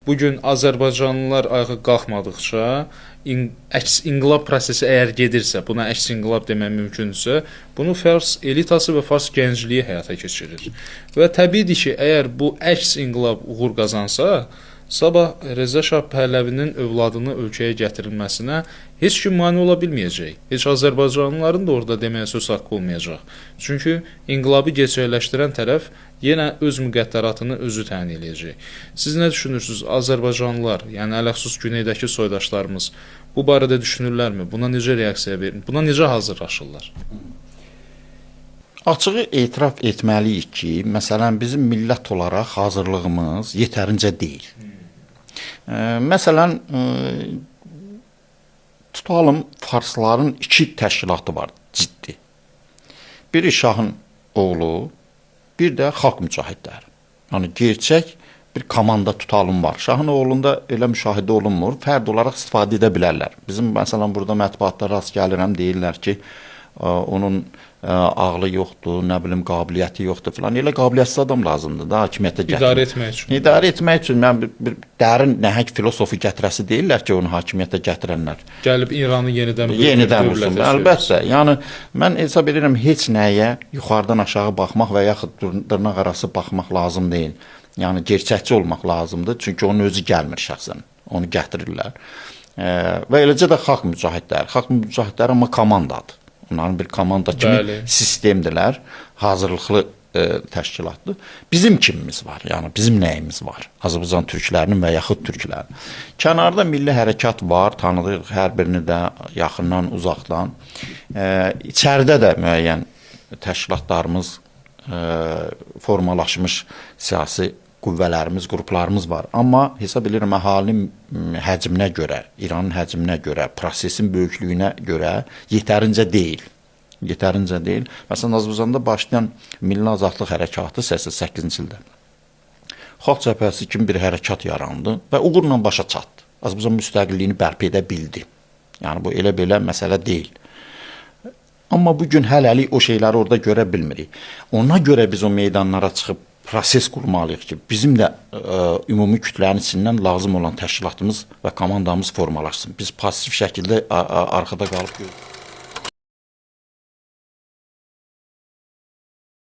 Bugün Azərbaycanlılar ayağa qalxmadıqca, əks inqilab prosesi əgər gedirsə, buna əks inqilab demək mümkündürsə, bunu fars elitası və fars gəncliyi həyata keçirir. Və təbiidir ki, əgər bu əks inqilab uğur qazansa, sabah Rəza Şah Pəhləvinin övladını ölkəyə gətirilməsinə heç kim mane ola bilməyəcək. Heç Azərbaycanlıların da orada deməyə söz haqqı olmayacaq. Çünki inqilabı gerçəkləşdirən tərəf yenə öz müqəddəratını özü təyin edəcək. Siz nə düşünürsünüz? Azərbaycanlılar, yəni ələxüsus güneydəki soydaşlarımız bu barədə düşünürlərmi? Buna necə reaksiya verir? Buna necə hazırlaşırlar? Açığı etiraf etməliyik ki, məsələn, bizim millət olaraq hazırlığımız yetərincə deyil. Məsələn, tutalım, farsların iki təşkilatı var, ciddi. Biri Şahın oğlu, bir də xalq mücahidləri. Yəni, gerçək bir komanda tutalım var. Şahın oğlunda elə müşahidə olunmur, fərd olaraq istifadə edə bilərlər. Bizim, məsələn, burada mətbuatda rast gəlirəm, deyirlər ki, onun ağlı yoxdur, nə bilim, qabiliyyəti yoxdur filan. Elə qabiliyyətsiz adam lazımdır da hakimiyyətə gətirir. İdarə etmək üçün. İdarə etmək üçün bir dərin, nəhəng filosofi gətirəsi deyirlər ki, onu hakimiyyətə gətirənlər. Gəlib İranı yenidən vursun. Əlbəttə. Yəni, mən hesab edirəm, heç nəyə yuxarıdan aşağı baxmaq və yaxud dırnaq arası baxmaq lazım deyil. Yəni, gerçəkçi olmaq lazımdır. Çünki onun özü gəlmir şəxsən. Onu gətirirlər. Və eləcə də xalq mücahidləri. Xalq mücahidləri amma komandadır. Onların bir komanda kimi sistemdirlər, hazırlıqlı təşkilatdır. Bizim kimimiz var, yəni bizim nəyimiz var? Azərbaycan türklərinin və yaxud türklərinin. Kənarda milli hərəkat var, tanıdıq hər birini də yaxından, uzaqdan. İçəridə də müəyyən təşkilatlarımız, formalaşmış siyasi qüvvələrimiz, qruplarımız var. Amma hesab edirəm, əhalinin həcminə görə, İranın həcminə görə, prosesin böyüklüyünə görə yetərincə deyil. Yetərincə deyil. Məsələn, Azərbaycanda başlayan Milli Azadlıq Hərəkatı 88-ci ildə Xalq Cəbhəsi kimi bir hərəkat yarandı və uğurla başa çatdı. Azərbaycan müstəqilliyini bərpa edə bildi. Yəni, bu elə-belə məsələ deyil. Amma bugün hələlik o şeyləri orada görə bilmirik. Ona görə biz o meydanlara çıxıb proses qurmalıyıq ki, bizim də ümumi kütlənin içindən lazım olan təşkilatımız və komandamız formalaşsın. Biz pasif şəkildə arxada qalıb görürük.